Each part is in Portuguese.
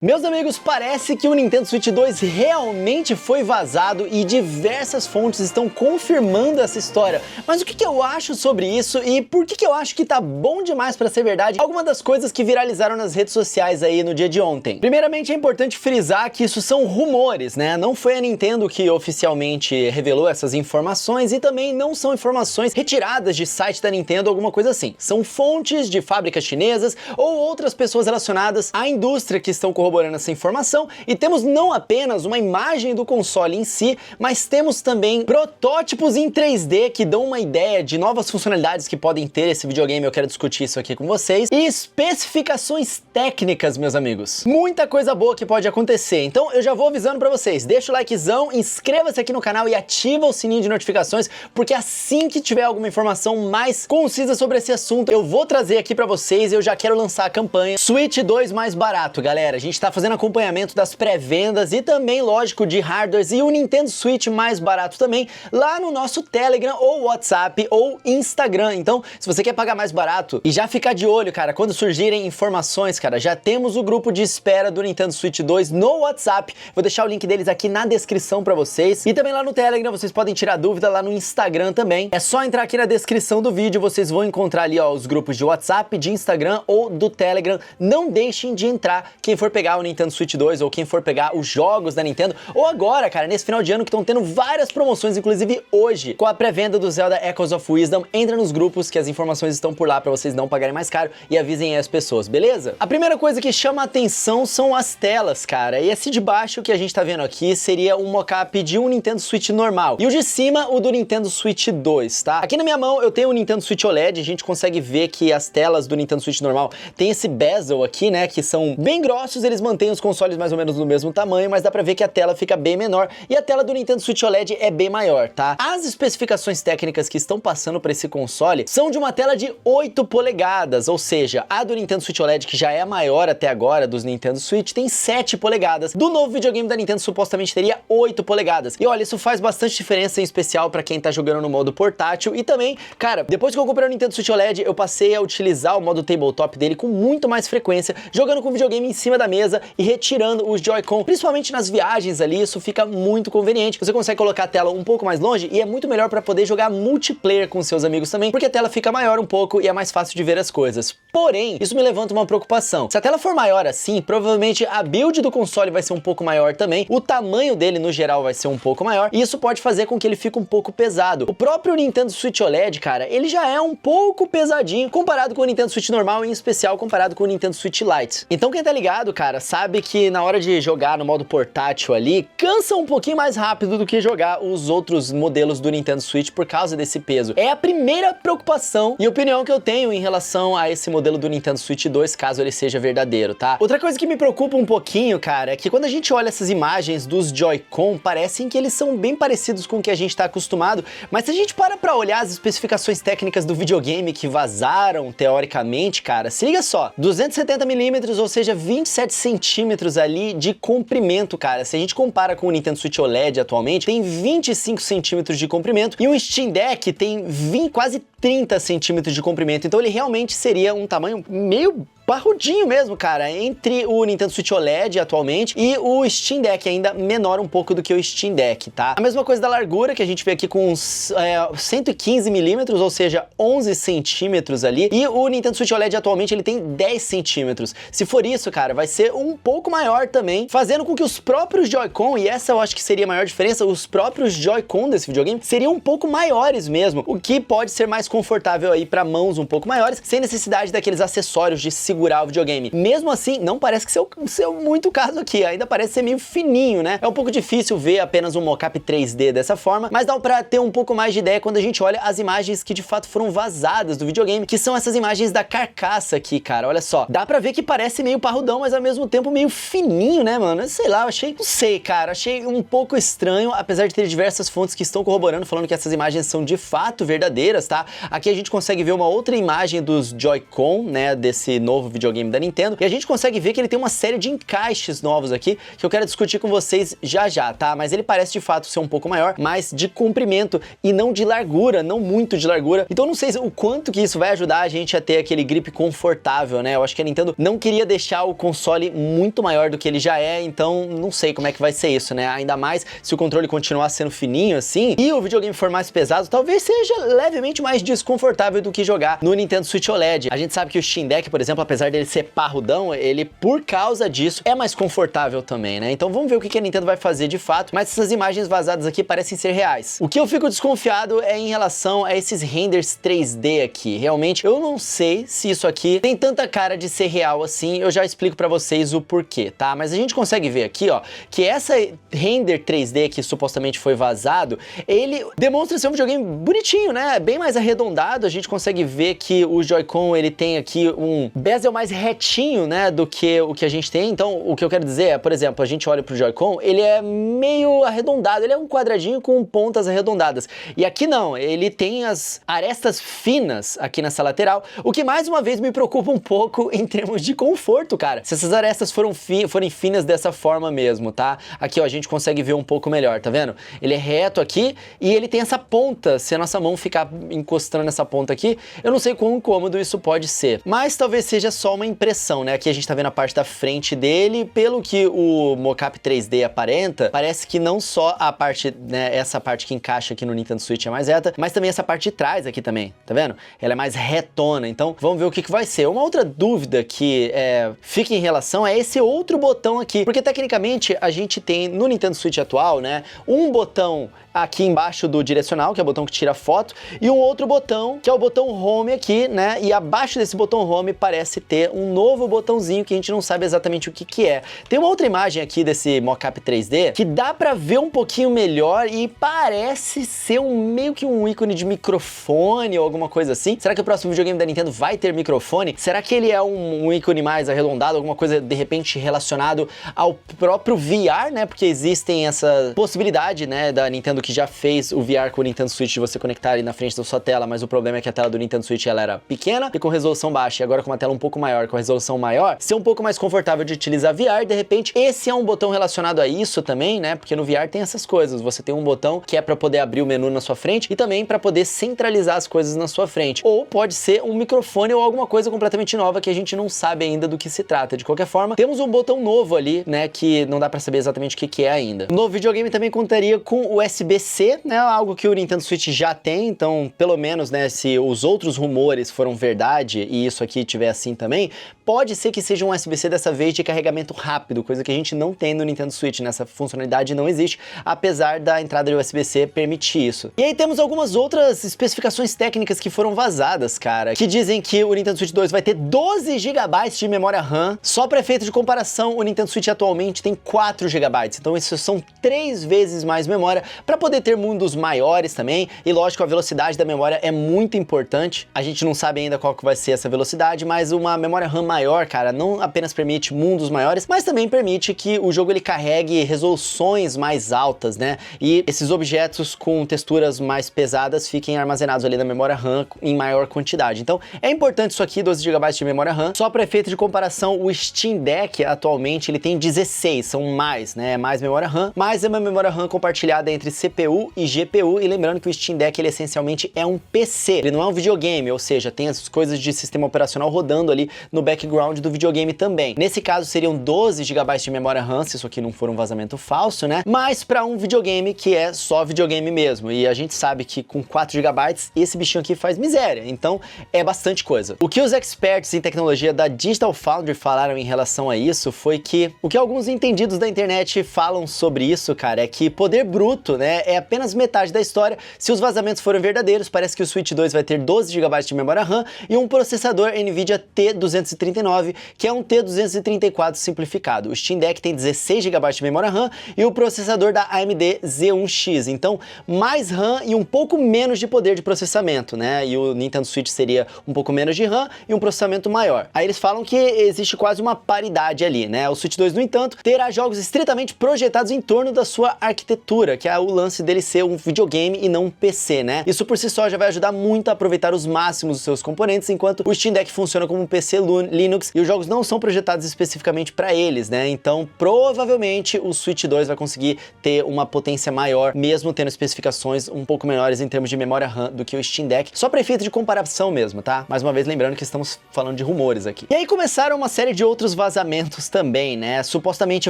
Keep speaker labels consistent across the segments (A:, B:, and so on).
A: Meus amigos, parece que o Nintendo Switch 2 realmente foi vazado e diversas fontes estão confirmando essa história. Mas o que eu acho sobre isso e por que eu acho que tá bom demais pra ser verdade? Algumas das coisas que viralizaram nas redes sociais aí no dia de ontem. Primeiramente, é importante frisar que isso são rumores, né? Não foi a Nintendo que oficialmente revelou essas informações e também não são informações retiradas de site da Nintendo ou alguma coisa assim. São fontes de fábricas chinesas ou outras pessoas relacionadas à indústria que estão corroborando essa informação, e temos não apenas uma imagem do console em si, mas temos também protótipos em 3D que dão uma ideia de novas funcionalidades que podem ter esse videogame. Eu quero discutir isso aqui com vocês, e especificações técnicas, meus amigos. Muita coisa boa que pode acontecer, então eu já vou avisando pra vocês, deixa o likezão, inscreva-se aqui no canal e ativa o sininho de notificações, porque assim que tiver alguma informação mais concisa sobre esse assunto, eu vou trazer aqui pra vocês. Eu já quero lançar a campanha Switch 2 mais barato, galera. A gente tá fazendo acompanhamento das pré-vendas e também, lógico, de hardwares e o Nintendo Switch mais barato também lá no nosso Telegram ou WhatsApp ou Instagram. Então, se você quer pagar mais barato e já ficar de olho, cara, quando surgirem informações, cara, já temos o grupo de espera do Nintendo Switch 2 no WhatsApp. Vou deixar o link deles aqui na descrição pra vocês. E também lá no Telegram, vocês podem tirar dúvida lá no Instagram também. É só entrar aqui na descrição do vídeo, vocês vão encontrar ali, ó, os grupos de WhatsApp, de Instagram ou do Telegram. Não deixem de entrar quem for pegar o Nintendo Switch 2 ou quem for pegar os jogos da Nintendo, ou agora, cara, nesse final de ano que estão tendo várias promoções, inclusive hoje, com a pré-venda do Zelda Echoes of Wisdom. Entra nos grupos que as informações estão por lá pra vocês não pagarem mais caro e avisem aí as pessoas, beleza? A primeira coisa que chama a atenção são as telas, cara, e esse de baixo que a gente tá vendo aqui seria um mockup de um Nintendo Switch normal, e o de cima o do Nintendo Switch 2, tá? Aqui na minha mão eu tenho o Nintendo Switch OLED, a gente consegue ver que as telas do Nintendo Switch normal tem esse bezel aqui, né, que são bem grossos, eles mantêm os consoles mais ou menos no mesmo tamanho, mas dá pra ver que a tela fica bem menor e a tela do Nintendo Switch OLED é bem maior, tá? As especificações técnicas que estão passando pra esse console são de uma tela de 8 polegadas, ou seja, a do Nintendo Switch OLED, que já é a maior até agora dos Nintendo Switch, tem 7 polegadas. Do novo videogame da Nintendo supostamente teria 8 polegadas. E olha, isso faz bastante diferença, em especial pra quem tá jogando no modo portátil. E também, cara, depois que eu comprei o Nintendo Switch OLED, eu passei a utilizar o modo tabletop dele com muito mais frequência, jogando com o videogame em cima da mesa e retirando os Joy-Con, principalmente nas viagens ali. Isso fica muito conveniente. Você consegue colocar a tela um pouco mais longe e é muito melhor para poder jogar multiplayer com seus amigos também, porque a tela fica maior um pouco e é mais fácil de ver as coisas. Porém, isso me levanta uma preocupação. Se a tela for maior assim, provavelmente a build do console vai ser um pouco maior também, o tamanho dele no geral vai ser um pouco maior, e isso pode fazer com que ele fique um pouco pesado. O próprio Nintendo Switch OLED, cara, ele já é um pouco pesadinho comparado com o Nintendo Switch normal, em especial comparado com o Nintendo Switch Lite. Então quem tá ligado, cara, sabe que na hora de jogar no modo portátil ali, cansa um pouquinho mais rápido do que jogar os outros modelos do Nintendo Switch por causa desse peso. É a primeira preocupação e opinião que eu tenho em relação a esse modelo do Nintendo Switch 2, caso ele seja verdadeiro, tá? Outra coisa que me preocupa um pouquinho, cara, é que quando a gente olha essas imagens dos Joy-Con, parecem que eles são bem parecidos com o que a gente tá acostumado, mas se a gente para pra olhar as especificações técnicas do videogame que vazaram, teoricamente, cara, se liga só, 270mm, ou seja, 27 centímetros ali de comprimento, cara. Se a gente compara com o Nintendo Switch OLED atualmente, tem 25 centímetros de comprimento, e o Steam Deck tem quase 30 centímetros de comprimento, então ele realmente seria um tamanho meio parrudinho mesmo, cara, entre o Nintendo Switch OLED atualmente e o Steam Deck, ainda menor um pouco do que o Steam Deck, tá? A mesma coisa da largura, que a gente vê aqui com uns 115mm, ou seja, 11 centímetros ali, e o Nintendo Switch OLED atualmente ele tem 10 centímetros. Se for isso, cara, vai ser um pouco maior também, fazendo com que os próprios Joy-Con, e essa eu acho que seria a maior diferença, os próprios Joy-Con desse videogame seriam um pouco maiores mesmo, o que pode ser mais confortável aí para mãos um pouco maiores, sem necessidade daqueles acessórios de segurar o videogame. Mesmo assim, não parece que ser muito o caso aqui, ainda parece ser meio fininho, né? É um pouco difícil ver apenas um mockup 3D dessa forma, mas dá pra ter um pouco mais de ideia quando a gente olha as imagens que de fato foram vazadas do videogame, que são essas imagens da carcaça aqui, cara, olha só. Dá pra ver que parece meio parrudão, mas ao mesmo tempo meio fininho, né, mano? Sei lá, eu achei, não sei, cara, achei um pouco estranho, apesar de ter diversas fontes que estão corroborando, falando que essas imagens são de fato verdadeiras, tá? Aqui a gente consegue ver uma outra imagem dos Joy-Con, né, desse novo videogame da Nintendo, e a gente consegue ver que ele tem uma série de encaixes novos aqui, que eu quero discutir com vocês já, tá? Mas ele parece de fato ser um pouco maior, mas de comprimento e não de largura, não muito de largura. Então não sei o quanto que isso vai ajudar a gente a ter aquele grip confortável, né? Eu acho que a Nintendo não queria deixar o console muito maior do que ele já é, então não sei como é que vai ser isso, né? Ainda mais se o controle continuar sendo fininho assim, e o videogame for mais pesado, talvez seja levemente mais desconfortável do que jogar no Nintendo Switch OLED. A gente sabe que o Steam Deck, por exemplo, apesar dele ser parrudão, ele, por causa disso, é mais confortável também, né? Então vamos ver o que a Nintendo vai fazer de fato, mas essas imagens vazadas aqui parecem ser reais. O que eu fico desconfiado é em relação a esses renders 3D aqui. Realmente, eu não sei se isso aqui tem tanta cara de ser real assim, eu já explico pra vocês o porquê, tá? Mas a gente consegue ver aqui, ó, que essa render 3D que supostamente foi vazado, ele demonstra ser um videogame bonitinho, né? Bem mais arredondado, a gente consegue ver que o Joy-Con, ele tem aqui um bezel mais retinho, né, do que o que a gente tem. Então, o que eu quero dizer é, por exemplo, a gente olha pro Joy-Con, ele é meio arredondado, ele é um quadradinho com pontas arredondadas. E aqui não, ele tem as arestas finas aqui nessa lateral, o que mais uma vez me preocupa um pouco em termos de conforto, cara. Se essas arestas forem finas dessa forma mesmo, tá? Aqui, ó, a gente consegue ver um pouco melhor, tá vendo? Ele é reto aqui e ele tem essa ponta. Se a nossa mão ficar encostando nessa ponta aqui, eu não sei quão incômodo isso pode ser. Mas talvez seja só uma impressão, né? Aqui a gente tá vendo a parte da frente dele, pelo que o mocap 3D aparenta, parece que não só a parte, né, essa parte que encaixa aqui no Nintendo Switch é mais reta, mas também essa parte de trás aqui também, tá vendo? Ela é mais retona, então vamos ver o que vai ser. Uma outra dúvida que fica em relação a esse outro botão aqui, porque tecnicamente a gente tem no Nintendo Switch atual, né, um botão aqui embaixo do direcional, que é o botão que tira foto, e um outro botão, que é o botão Home aqui, né, e abaixo desse botão Home parece ter um novo botãozinho que a gente não sabe exatamente o que é. Tem uma outra imagem aqui desse mocap 3D que dá pra ver um pouquinho melhor e parece ser meio que um ícone de microfone ou alguma coisa assim. Será que o próximo videogame da Nintendo vai ter microfone? Será que ele é um ícone mais arredondado, alguma coisa de repente relacionado ao próprio VR, né, porque existem essa possibilidade, né, da Nintendo que já fez o VR com o Nintendo Switch de você conectar ali na frente da sua tela, mas o problema é que a tela do Nintendo Switch ela era pequena e com resolução baixa, e agora com uma tela um pouco maior, com resolução maior, ser um pouco mais confortável de utilizar VR, de repente esse é um botão relacionado a isso também, né, porque no VR tem essas coisas, você tem um botão que é para poder abrir o menu na sua frente e também para poder centralizar as coisas na sua frente, ou pode ser um microfone ou alguma coisa completamente nova que a gente não sabe ainda do que se trata. De qualquer forma, temos um botão novo ali, né, que não dá para saber exatamente o que é ainda. O novo videogame também contaria com USB-C, né, algo que o Nintendo Switch já tem, então pelo menos, né, se os outros rumores foram verdade e isso aqui tiver assim também, pode ser que seja um USB-C dessa vez de carregamento rápido, coisa que a gente não tem no Nintendo Switch, nessa funcionalidade não existe, apesar da entrada de USB-C permitir isso. E aí temos algumas outras especificações técnicas que foram vazadas, cara, que dizem que o Nintendo Switch 2 vai ter 12 GB de memória RAM. Só para efeito de comparação, o Nintendo Switch atualmente tem 4 GB, então isso são 3 vezes mais memória para poder ter mundos maiores também, e lógico, a velocidade da memória é muito importante. A gente não sabe ainda qual que vai ser essa velocidade, mas uma memória RAM maior, cara, não apenas permite mundos maiores, mas também permite que o jogo ele carregue resoluções mais altas, né? E esses objetos com texturas mais pesadas fiquem armazenados ali na memória RAM em maior quantidade. Então, é importante isso aqui, 12 GB de memória RAM. Só para efeito de comparação, o Steam Deck atualmente ele tem 16, são mais, né? Mais memória RAM, mas é uma memória RAM compartilhada entre CPU e GPU, e lembrando que o Steam Deck ele essencialmente é um PC, ele não é um videogame, ou seja, tem as coisas de sistema operacional rodando ali no background do videogame também. Nesse caso seriam 12 GB de memória RAM, se isso aqui não for um vazamento falso, né? Mas para um videogame que é só videogame mesmo, e a gente sabe que com 4 GB esse bichinho aqui faz miséria, então é bastante coisa. O que os experts em tecnologia da Digital Foundry falaram em relação a isso foi que o que alguns entendidos da internet falam sobre isso, cara, é que poder bruto, né, é apenas metade da história. Se os vazamentos forem verdadeiros, parece que o Switch 2 vai ter 12 GB de memória RAM e um processador NVIDIA T239, que é um T234 simplificado. O Steam Deck tem 16 GB de memória RAM e o processador da AMD Z1X, então mais RAM e um pouco menos de poder de processamento, né? E o Nintendo Switch seria um pouco menos de RAM e um processamento maior. Aí eles falam que existe quase uma paridade ali, né? O Switch 2, no entanto, terá jogos estritamente projetados em torno da sua arquitetura, que é o lance dele ser um videogame e não um PC, né? Isso por si só já vai ajudar muito a aproveitar os máximos dos seus componentes, enquanto o Steam Deck funciona como um PC Linux e os jogos não são projetados especificamente para eles, né? Então, provavelmente o Switch 2 vai conseguir ter uma potência maior, mesmo tendo especificações um pouco menores em termos de memória RAM do que o Steam Deck, só para efeito de comparação mesmo, tá? Mais uma vez lembrando que estamos falando de rumores aqui. E aí começaram uma série de outros vazamentos também, né? Supostamente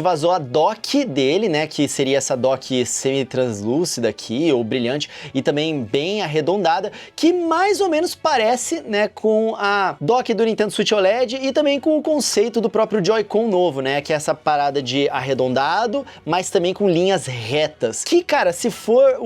A: vazou a dock dele, né? Que seria essa dock semi-translúcida aqui, ou brilhante, e também bem arredondada, que mais ou menos parece, né, com a dock do Nintendo Switch OLED e também com o conceito do próprio Joy-Con novo, né? Que é essa parada de arredondado, mas também com linhas retas. Que, cara, se for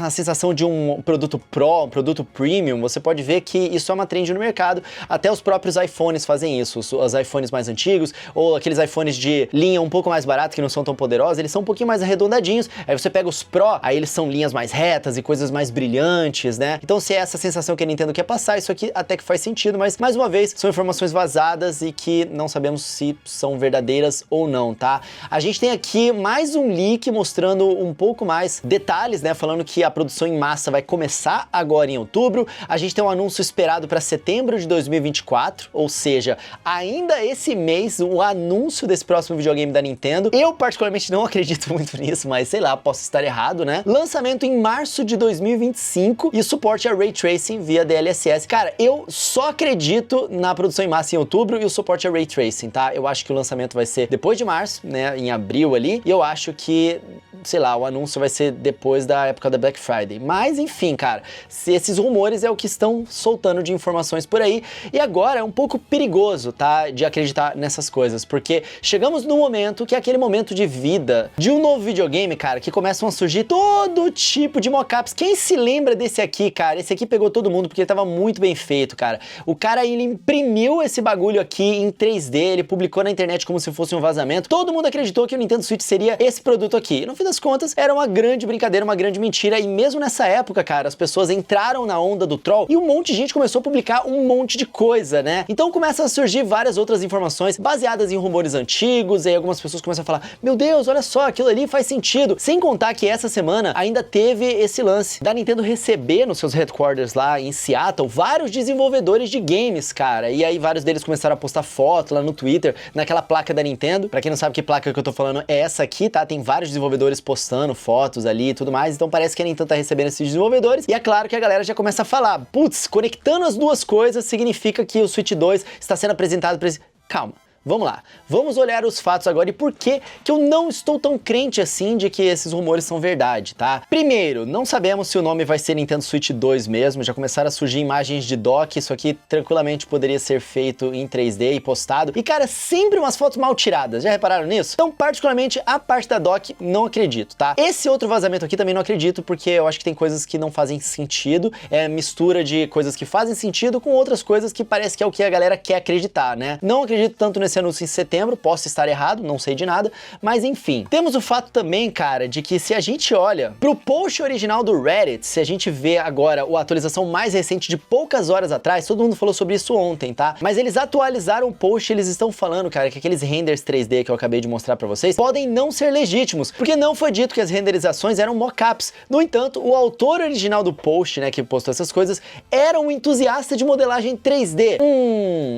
A: a sensação de um produto Pro, um produto Premium, você pode ver que isso é uma trend no mercado. Até os próprios iPhones fazem isso. Os iPhones mais antigos, ou aqueles iPhones de linha um pouco mais barata, que não são tão poderosos, eles são um pouquinho mais arredondadinhos. Aí você pega os Pro, aí eles são linhas mais retas e coisas mais brilhantes, né? Então, se é essa sensação que a Nintendo quer passar, isso aqui até que faz sentido, mas, mais uma vez, são informações vazadas e que não sabemos se são verdadeiras ou não, tá? A gente tem aqui mais um leak mostrando um pouco mais detalhes, né? Falando que a produção em massa vai começar agora em outubro. A gente tem um anúncio esperado para setembro de 2024, ou seja, ainda esse mês, o anúncio desse próximo videogame da Nintendo. Eu, particularmente, não acredito muito nisso, mas sei lá, posso estar errado, né? Lançamento em março de 2025 e suporte a Ray Tracing via DLSS. Cara, eu só acredito na produção em massa em outubro e o suporte a Ray Tracing, tá? Eu acho que o lançamento vai ser depois de março, né? Em abril ali. E eu acho que, sei lá, o anúncio vai ser depois da época da Black Friday. Mas, enfim, cara, se esses rumores é o que estão soltando de informações por aí. E agora é um pouco perigoso, tá? De acreditar nessas coisas, porque chegamos num momento que é aquele momento de vida de um novo videogame, cara, que começam a surgir todo tipo de mockups. Quem se lembra desse aqui, cara? Esse aqui pegou todo mundo porque ele tava muito bem feito, cara. O cara, ele imprimiu esse bagulho aqui em 3D, ele publicou na internet como se fosse um vazamento. Todo mundo acreditou que o Nintendo Switch seria esse produto aqui. E no fim das contas, era uma grande brincadeira, uma grande mentira. E mesmo nessa época, cara, as pessoas entraram na onda do troll e um monte de gente começou a publicar um monte de coisa, né? Então começam a surgir várias outras informações baseadas em rumores antigos, e aí algumas pessoas começam a falar, meu Deus, olha só, aquilo ali faz sentido. Sem contar que essa semana ainda teve esse lance da Nintendo receber nos seus headquarters lá em Seattle vários desenvolvedores de games, cara. E aí vários deles começaram a postar foto lá no Twitter, naquela placa da Nintendo. Pra quem não sabe que placa que eu tô falando é essa aqui, tá? Tem vários desenvolvedores postando fotos ali e tudo mais, então parece que a Nintendo tá recebendo esses desenvolvedores. E é claro que a galera já começa a falar, putz, conectando as duas coisas significa que o Switch 2 está sendo apresentado pra esse... Calma. Vamos lá, vamos olhar os fatos agora e por que eu não estou tão crente assim de que esses rumores são verdade, tá? Primeiro, não sabemos se o nome vai ser Nintendo Switch 2 mesmo, já começaram a surgir imagens de dock, isso aqui tranquilamente poderia ser feito em 3D e postado. E cara, sempre umas fotos mal tiradas, já repararam nisso? Então, particularmente, a parte da dock, não acredito, tá? Esse outro vazamento aqui também não acredito, porque eu acho que tem coisas que não fazem sentido, é mistura de coisas que fazem sentido com outras coisas que parece que é o que a galera quer acreditar, né? Não acredito tanto nesse anúncio em setembro, posso estar errado, não sei de nada, mas enfim. Temos o fato também, cara, de que se a gente olha pro post original do Reddit, se a gente vê agora a atualização mais recente de poucas horas atrás, todo mundo falou sobre isso ontem, tá? Mas eles atualizaram o post, eles estão falando, cara, que aqueles renders 3D que eu acabei de mostrar pra vocês podem não ser legítimos, porque não foi dito que as renderizações eram mockups. No entanto, o autor original do post, né, que postou essas coisas, era um entusiasta de modelagem 3D.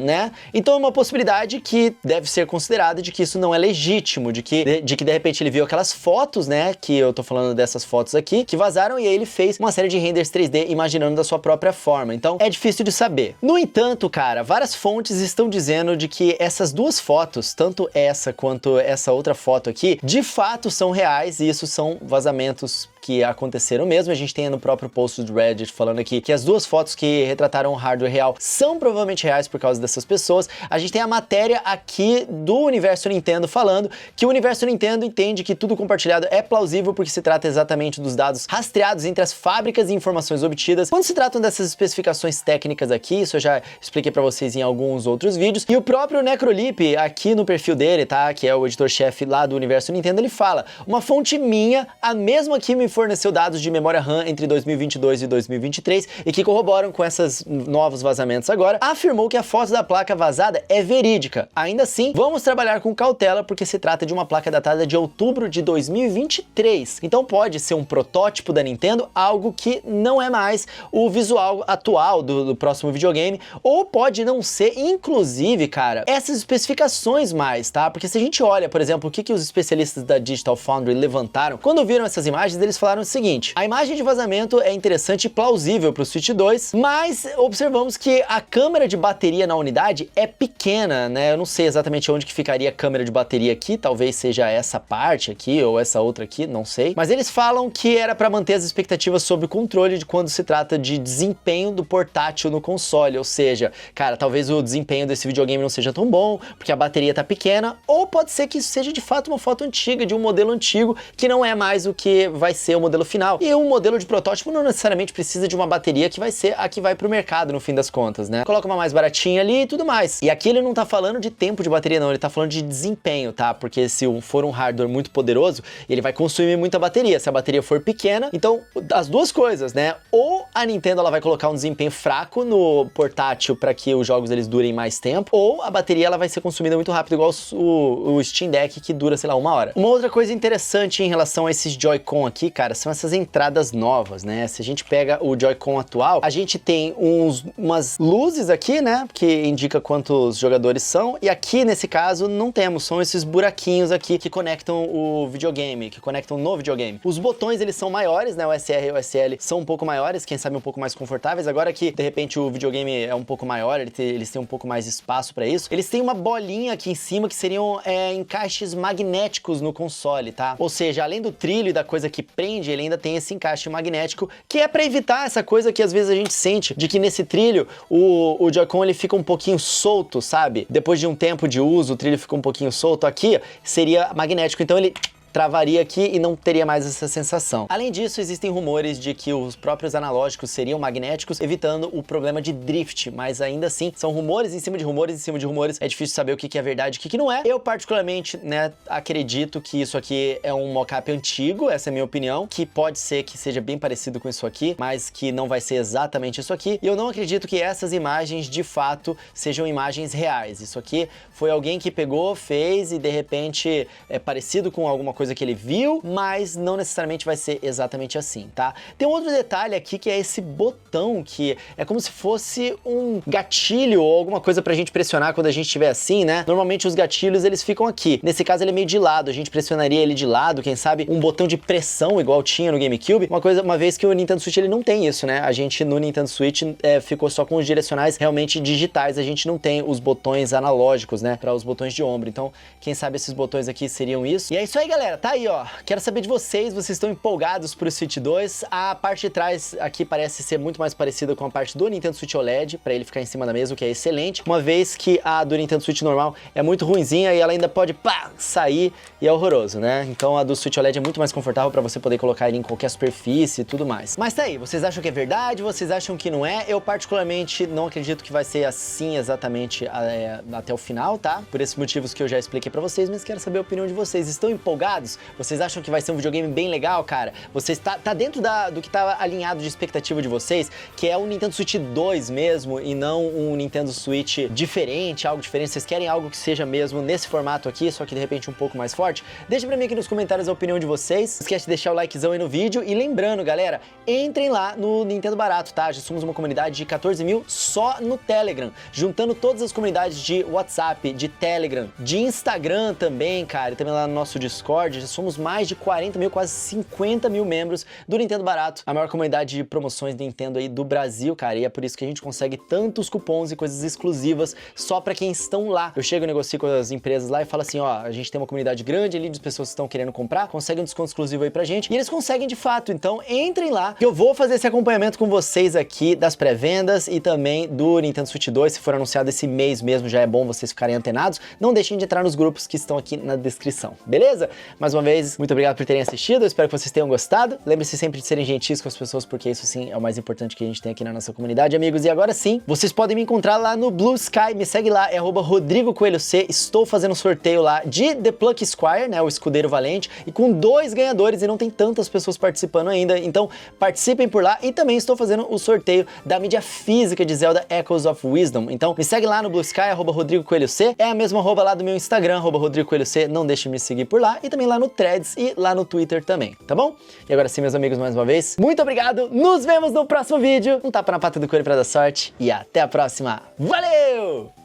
A: Né? Então é uma possibilidade que deve ser considerada de que isso não é legítimo, de que de repente ele viu aquelas fotos, né, que eu tô falando dessas fotos aqui, que vazaram e aí ele fez uma série de renders 3D imaginando da sua própria forma. Então é difícil de saber. No entanto, cara, várias fontes estão dizendo de que essas duas fotos, tanto essa quanto essa outra foto aqui, de fato são reais e isso são vazamentos que aconteceram mesmo. A gente tem no próprio post do Reddit falando aqui que as duas fotos que retrataram o hardware real são provavelmente reais por causa dessas pessoas. A gente tem a matéria aqui do Universo Nintendo falando que o Universo Nintendo entende que tudo compartilhado é plausível porque se trata exatamente dos dados rastreados entre as fábricas e informações obtidas. Quando se tratam dessas especificações técnicas aqui, isso eu já expliquei pra vocês em alguns outros vídeos, e o próprio Necrolip aqui no perfil dele, tá, que é o editor-chefe lá do Universo Nintendo, ele fala, uma fonte minha, a mesma que me forneceu dados de memória RAM entre 2022 e 2023 e que corroboram com esses novos vazamentos agora, afirmou que a foto da placa vazada é verídica. Ainda assim, vamos trabalhar com cautela porque se trata de uma placa datada de outubro de 2023. Então pode ser um protótipo da Nintendo, algo que não é mais o visual atual do próximo videogame, ou pode não ser, inclusive, cara, essas especificações mais, tá? Porque se a gente olha, por exemplo, o que os especialistas da Digital Foundry levantaram, quando viram essas imagens, eles falaram o seguinte: a imagem de vazamento é interessante e plausível para o Switch 2, mas observamos que a câmera de bateria na unidade é pequena, né? Eu não sei exatamente onde que ficaria a câmera de bateria aqui, talvez seja essa parte aqui ou essa outra aqui, não sei. Mas eles falam que era para manter as expectativas sobre o controle de quando se trata de desempenho do portátil no console, ou seja, cara, talvez o desempenho desse videogame não seja tão bom, porque a bateria tá pequena, ou pode ser que isso seja de fato uma foto antiga, de um modelo antigo, que não é mais o que vai ser o modelo final. E um modelo de protótipo não necessariamente precisa de uma bateria que vai ser a que vai pro mercado no fim das contas, né? Coloca uma mais baratinha ali e tudo mais. E aqui ele não tá falando de tempo de bateria não, ele tá falando de desempenho, tá? Porque se for um hardware muito poderoso, ele vai consumir muita bateria. Se a bateria for pequena, então as duas coisas, né? Ou a Nintendo ela vai colocar um desempenho fraco no portátil para que os jogos eles durem mais tempo, ou a bateria ela vai ser consumida muito rápido, igual o Steam Deck, que dura, sei lá, 1 hora. Uma outra coisa interessante em relação a esses Joy-Con aqui, cara, são essas entradas novas, né? Se a gente pega o Joy-Con atual, a gente tem umas luzes aqui, né? Que indica quantos jogadores são, e aqui, nesse caso, não temos, são esses buraquinhos aqui que conectam o videogame, que conectam no videogame. Os botões, eles são maiores, né? O SR e o SL são um pouco maiores, quem sabe um pouco mais confortáveis. Agora que, de repente, o videogame é um pouco maior, eles têm um pouco mais de espaço para isso. Eles têm uma bolinha aqui em cima que seriam encaixes magnéticos no console, tá? Ou seja, além do trilho e da coisa que prende, ele ainda tem esse encaixe magnético, que é para evitar essa coisa que às vezes a gente sente, de que nesse trilho o Joy-Con ele fica um pouquinho solto, sabe? Depois de um tempo de uso, o trilho fica um pouquinho solto. Aqui seria magnético, então ele travaria aqui e não teria mais essa sensação. Além disso, existem rumores de que os próprios analógicos seriam magnéticos, evitando o problema de drift, mas ainda assim, são rumores em cima de rumores em cima de rumores, é difícil saber o que é verdade e o que não é. Eu, particularmente, né, acredito que isso aqui é um mockup antigo, essa é a minha opinião, que pode ser que seja bem parecido com isso aqui, mas que não vai ser exatamente isso aqui, e eu não acredito que essas imagens, de fato, sejam imagens reais. Isso aqui foi alguém que pegou, fez e, de repente, é parecido com alguma coisa que ele viu, mas não necessariamente vai ser exatamente assim, tá? Tem um outro detalhe aqui que é esse botão, que é como se fosse um gatilho ou alguma coisa pra gente pressionar quando a gente estiver assim, né? Normalmente os gatilhos, eles ficam aqui. Nesse caso, ele é meio de lado, a gente pressionaria ele de lado, quem sabe um botão de pressão igual tinha no GameCube, uma vez que o Nintendo Switch ele não tem isso, né? A gente no Nintendo Switch ficou só com os direcionais realmente digitais, a gente não tem os botões analógicos, né? Para os botões de ombro, então quem sabe esses botões aqui seriam isso. E é isso aí, galera, tá aí, ó. Quero saber de vocês estão empolgados pro Switch 2? A parte de trás aqui parece ser muito mais parecida com a parte do Nintendo Switch OLED, para ele ficar em cima da mesa, o que é excelente, uma vez que a do Nintendo Switch normal é muito ruinzinha e ela ainda pode, sair e é horroroso, né? Então a do Switch OLED é muito mais confortável para você poder colocar ele em qualquer superfície e tudo mais. Mas tá aí, vocês acham que é verdade? Vocês acham que não é? Eu particularmente não acredito que vai ser assim exatamente até o final, tá? Por esses motivos que eu já expliquei pra vocês, mas quero saber a opinião de vocês. Estão empolgados? Vocês acham que vai ser um videogame bem legal, cara? Vocês tá dentro do que tá alinhado de expectativa de vocês, que é um Nintendo Switch 2 mesmo e não um Nintendo Switch diferente, algo diferente? Vocês querem algo que seja mesmo nesse formato aqui, só que de repente um pouco mais forte? Deixa pra mim aqui nos comentários a opinião de vocês. Não esquece de deixar o likezão aí no vídeo e lembrando, galera, entrem lá no Nintendo Barato, tá? Já somos uma comunidade de 14 mil só no Telegram, juntando todas as comunidades de WhatsApp, de Telegram, de Instagram também, cara, e também lá no nosso Discord. Já somos mais de 40 mil, quase 50 mil membros do Nintendo Barato, a maior comunidade de promoções Nintendo aí do Brasil, cara, e é por isso que a gente consegue tantos cupons e coisas exclusivas só pra quem estão lá. Eu chego e negocio com as empresas lá e falo assim, ó, a gente tem uma comunidade grande ali de pessoas que estão querendo comprar, consegue um desconto exclusivo aí pra gente, e eles conseguem de fato, então entrem lá, que eu vou fazer esse acompanhamento com vocês aqui das pré-vendas e também do Nintendo Switch 2, se for anunciado esse mês mesmo, já é bom vocês ficarem antenados. Não deixem de entrar nos grupos que estão aqui na descrição, beleza? Mais uma vez, muito obrigado por terem assistido, eu espero que vocês tenham gostado. Lembre-se sempre de serem gentis com as pessoas, porque isso sim é o mais importante que a gente tem aqui na nossa comunidade, amigos. E agora sim, vocês podem me encontrar lá no Blue Sky, me segue lá, é @RodrigoCoelhoC. Estou fazendo um sorteio lá de The Pluck Squire, né, o escudeiro valente, e com 2 ganhadores, e não tem tantas pessoas participando ainda, então participem por lá. E também estou fazendo o sorteio da mídia física de Zelda Echoes of Wisdom, então me segue lá no Blue Sky, @RodrigoCoelhoC, é a mesma arroba lá do meu Instagram, @RodrigoCoelhoC, não deixe de me seguir por lá, e também lá no Threads e lá no Twitter também, tá bom? E agora sim, meus amigos, mais uma vez, muito obrigado, nos vemos no próximo vídeo, um tapa na pata do coelho pra dar sorte, e até a próxima, valeu!